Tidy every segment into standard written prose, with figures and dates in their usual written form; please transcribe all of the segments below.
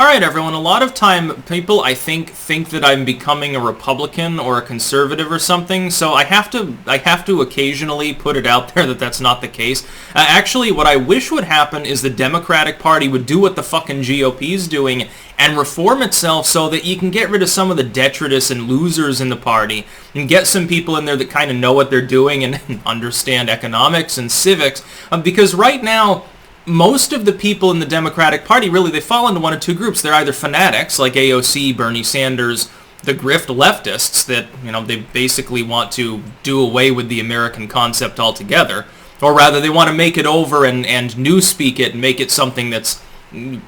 All right, everyone. A lot of time, people, I think that I'm becoming a Republican or a conservative or something. So I have to occasionally put it out there that that's not the case. Actually, what I wish would happen is the Democratic Party would do what the fucking GOP is doing and reform itself so that you can get rid of some of the detritus and losers in the party and get some people in there that kind of know what they're doing and understand economics and civics. Because right now, most of the people in the Democratic Party, really, they fall into one of two groups. They're either fanatics, like AOC, Bernie Sanders, the grift leftists that, they basically want to do away with the American concept altogether. Or rather, they want to make it over and newspeak it and make it something that's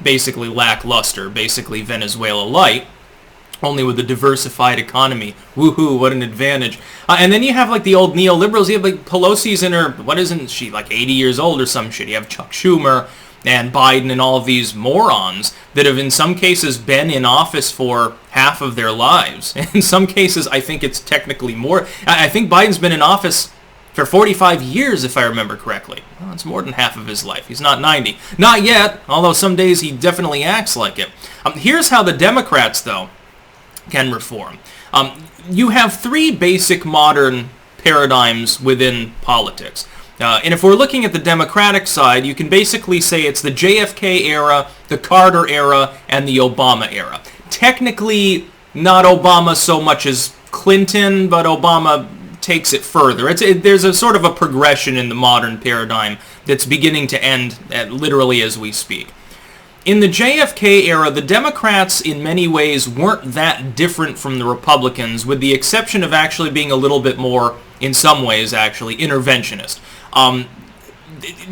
basically lackluster, basically Venezuela light, only with a diversified economy. Woohoo, what an advantage. And then you have like the old neoliberals. You have like Pelosi's in her, what isn't she, like 80 years old or some shit. You have Chuck Schumer and Biden and all of these morons that have in some cases been in office for half of their lives. In some cases, I think it's technically more. I think Biden's been in office for 45 years, if I remember correctly. Well, that's more than half of his life. He's not 90. Not yet, although some days he definitely acts like it. Here's how the Democrats, though, can reform. You have three basic modern paradigms within politics. And if we're looking at the Democratic side, you can basically say it's the JFK era, the Carter era, and the Obama era. Technically, not Obama so much as Clinton, but Obama takes it further. There's a sort of a progression in the modern paradigm that's beginning to end literally as we speak. In the JFK era, the Democrats in many ways weren't that different from the Republicans, with the exception of actually being a little bit more, in some ways actually, interventionist.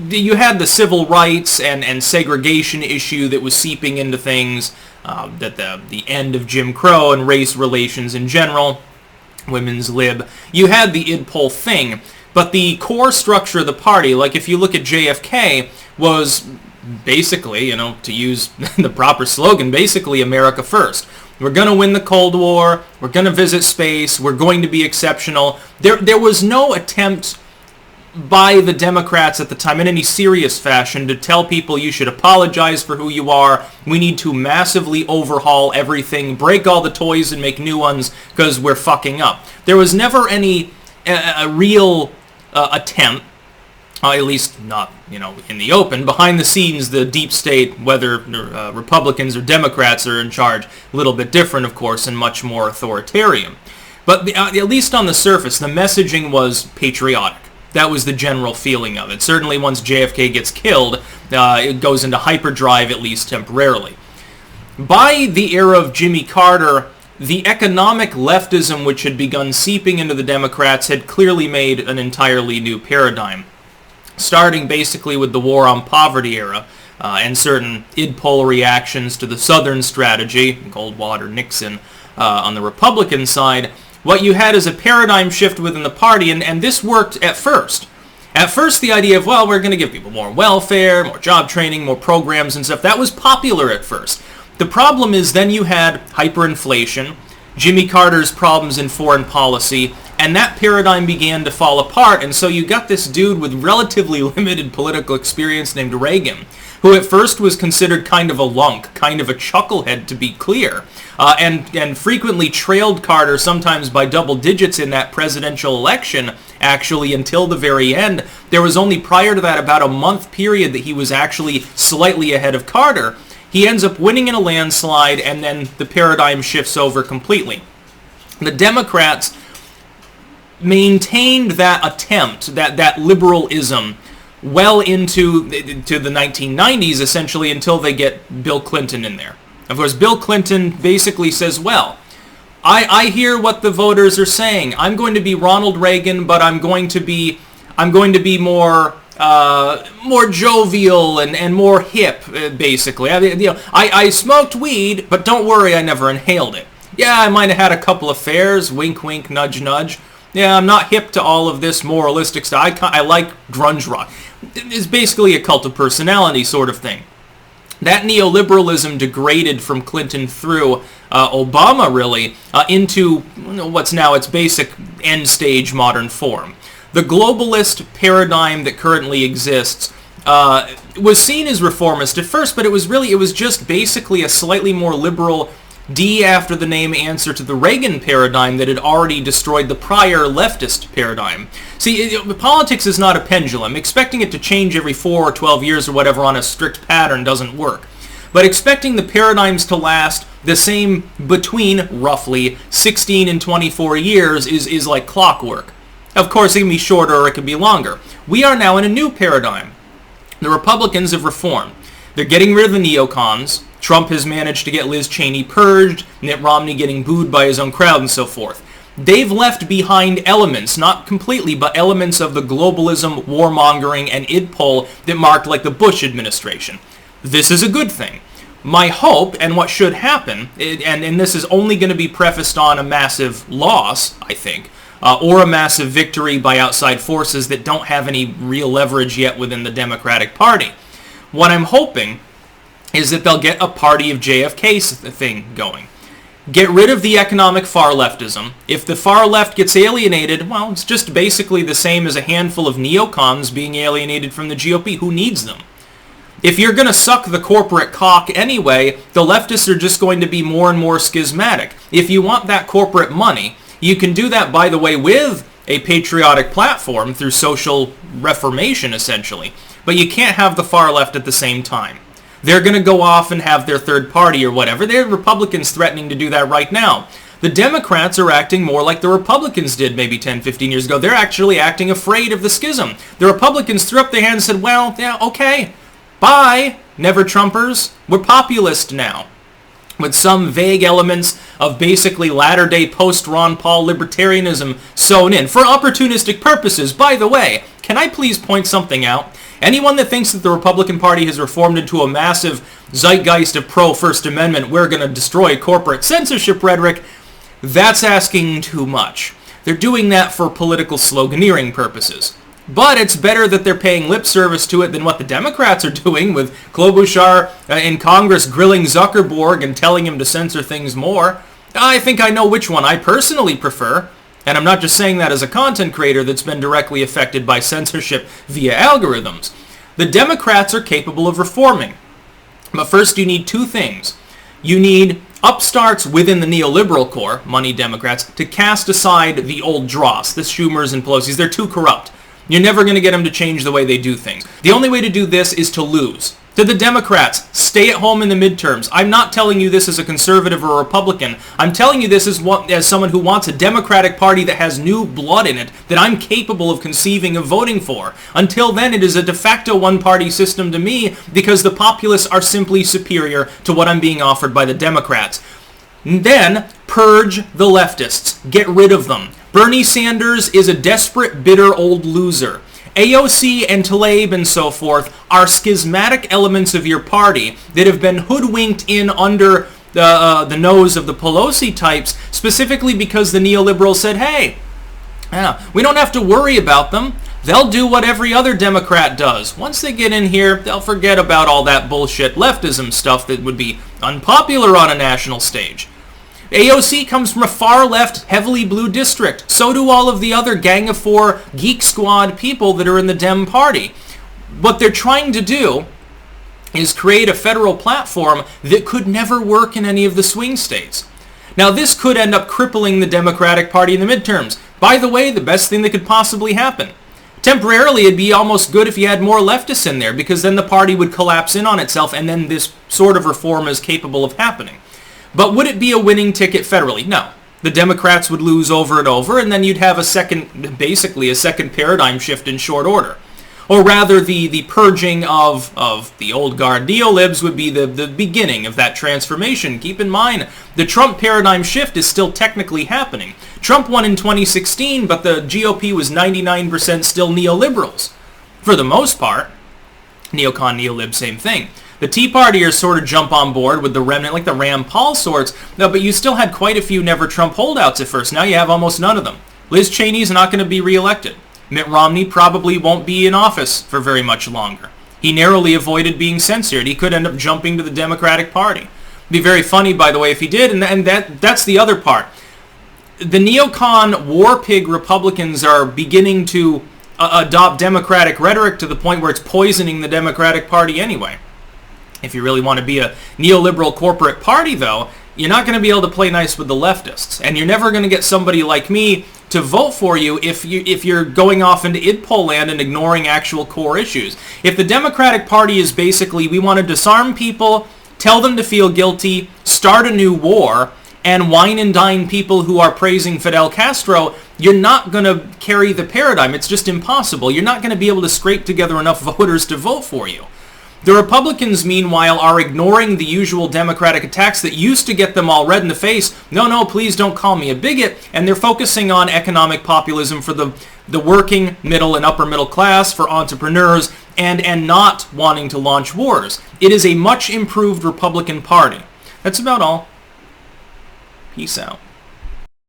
You had the civil rights and segregation issue that was seeping into things, that the end of Jim Crow and race relations in general, women's lib. You had the id poll thing, but the core structure of the party, like if you look at JFK, was basically, to use the proper slogan, basically America first. We're going to win the Cold War. We're going to visit space. We're going to be exceptional. There was no attempt by the Democrats at the time in any serious fashion to tell people you should apologize for who you are. We need to massively overhaul everything, break all the toys and make new ones because we're fucking up. There was never any a real attempt, at least not, in the open. Behind the scenes, the deep state, whether Republicans or Democrats are in charge, a little bit different, of course, and much more authoritarian. But at least on the surface, the messaging was patriotic. That was the general feeling of it. Certainly once JFK gets killed, it goes into hyperdrive, at least temporarily. By the era of Jimmy Carter, the economic leftism which had begun seeping into the Democrats had clearly made an entirely new paradigm, starting basically with the war on poverty era and certain id poll reactions to the Southern strategy, Goldwater, Nixon, on the Republican side. What you had is a paradigm shift within the party, and this worked at first. At first, the idea of, well, we're going to give people more welfare, more job training, more programs and stuff, that was popular at first. The problem is then you had hyperinflation, Jimmy Carter's problems in foreign policy, and that paradigm began to fall apart, and so you got this dude with relatively limited political experience named Reagan, who at first was considered kind of a lunk, kind of a chucklehead, to be clear, and frequently trailed Carter, sometimes by double digits in that presidential election, actually, until the very end. There was only prior to that about a month period that he was actually slightly ahead of Carter. He ends up winning in a landslide, and then the paradigm shifts over completely. The Democrats maintained that attempt, that liberalism, well into the 1990s, essentially, until they get Bill Clinton in there. Of course, Bill Clinton basically says, well, I hear what the voters are saying. I'm going to be Ronald Reagan, but I'm going to be more jovial and more hip, basically. I smoked weed, but don't worry, I never inhaled it. Yeah, I might have had a couple affairs, wink, wink, nudge, nudge. Yeah, I'm not hip to all of this moralistic stuff. I like grunge rock. It's basically a cult of personality sort of thing. That neoliberalism degraded from Clinton through Obama, really, into what's now its basic end-stage modern form. The globalist paradigm that currently exists was seen as reformist at first, but it was just basically a slightly more liberal D after the name answer to the Reagan paradigm that had already destroyed the prior leftist paradigm. See, politics is not a pendulum. Expecting it to change every 4 or 12 years or whatever on a strict pattern doesn't work. But expecting the paradigms to last the same between roughly 16 and 24 years is like clockwork. Of course, it can be shorter or it can be longer. We are now in a new paradigm. The Republicans have reformed. They're getting rid of the neocons. Trump has managed to get Liz Cheney purged, Mitt Romney getting booed by his own crowd, and so forth. They've left behind elements, not completely, but elements of the globalism, warmongering, and id pull that marked like the Bush administration. This is a good thing. My hope, and what should happen, and this is only going to be prefaced on a massive loss, I think, or a massive victory by outside forces that don't have any real leverage yet within the Democratic Party. What I'm hoping is that they'll get a party of JFK thing going. Get rid of the economic far leftism. If the far left gets alienated, well, it's just basically the same as a handful of neocons being alienated from the GOP. Who needs them? If you're going to suck the corporate cock anyway, the leftists are just going to be more and more schismatic. If you want that corporate money, you can do that, by the way, with a patriotic platform through social reformation, essentially. But you can't have the far left at the same time. They're going to go off and have their third party or whatever. They're Republicans threatening to do that right now. The Democrats are acting more like the Republicans did maybe 10, 15 years ago. They're actually acting afraid of the schism. The Republicans threw up their hands and said, well, yeah, okay, bye, never-Trumpers. We're populist now, with some vague elements of basically latter-day post-Ron Paul libertarianism sewn in for opportunistic purposes. By the way, can I please point something out? Anyone that thinks that the Republican Party has reformed into a massive zeitgeist of pro-First Amendment, we're going to destroy corporate censorship rhetoric, that's asking too much. They're doing that for political sloganeering purposes. But it's better that they're paying lip service to it than what the Democrats are doing, with Klobuchar in Congress grilling Zuckerberg and telling him to censor things more. I think I know which one I personally prefer. And I'm not just saying that as a content creator that's been directly affected by censorship via algorithms. The Democrats are capable of reforming. But first you need two things. You need upstarts within the neoliberal core, money Democrats, to cast aside the old dross, the Schumers and Pelosi's. They're too corrupt. You're never going to get them to change the way they do things. The only way to do this is to lose. To the Democrats, stay at home in the midterms. I'm not telling you this as a conservative or a Republican. I'm telling you this as someone who wants a Democratic Party that has new blood in it, that I'm capable of conceiving of voting for. Until then, it is a de facto one-party system to me, because the populists are simply superior to what I'm being offered by the Democrats. Then, purge the leftists. Get rid of them. Bernie Sanders is a desperate, bitter old loser. AOC and Tlaib and so forth are schismatic elements of your party that have been hoodwinked in under the nose of the Pelosi types, specifically because the neoliberals said, hey, we don't have to worry about them. They'll do what every other Democrat does. Once they get in here, they'll forget about all that bullshit leftism stuff that would be unpopular on a national stage. AOC comes from a far-left, heavily blue district. So do all of the other Gang of Four Geek Squad people that are in the Dem Party. What they're trying to do is create a federal platform that could never work in any of the swing states. Now, this could end up crippling the Democratic Party in the midterms. By the way, the best thing that could possibly happen. Temporarily, it'd be almost good if you had more leftists in there, because then the party would collapse in on itself, and then this sort of reform is capable of happening. But would it be a winning ticket federally? No. The Democrats would lose over and over, and then you'd have basically a second paradigm shift in short order. Or rather, the purging of the old guard neolibs would be the beginning of that transformation. Keep in mind, the Trump paradigm shift is still technically happening. Trump won in 2016, but the GOP was 99% still neoliberals. For the most part. Neocon, neolib, same thing. The Tea Partiers sort of jump on board with the remnant, like the Rand Paul sorts, but you still had quite a few never-Trump holdouts at first. Now you have almost none of them. Liz Cheney's not going to be reelected. Mitt Romney probably won't be in office for very much longer. He narrowly avoided being censored. He could end up jumping to the Democratic Party. It'd be very funny, by the way, if he did, and that's the other part. The neocon war pig Republicans are beginning to adopt Democratic rhetoric to the point where it's poisoning the Democratic Party anyway. If you really want to be a neoliberal corporate party, though, you're not going to be able to play nice with the leftists. And you're never going to get somebody like me to vote for you if you're going off into id poll land and ignoring actual core issues. If the Democratic Party is basically, we want to disarm people, tell them to feel guilty, start a new war, and wine and dine people who are praising Fidel Castro, you're not going to carry the paradigm. It's just impossible. You're not going to be able to scrape together enough voters to vote for you. The Republicans, meanwhile, are ignoring the usual Democratic attacks that used to get them all red in the face. No, please don't call me a bigot. And they're focusing on economic populism for the working, middle, and upper middle class, for entrepreneurs, and not wanting to launch wars. It is a much improved Republican Party. That's about all. Peace out.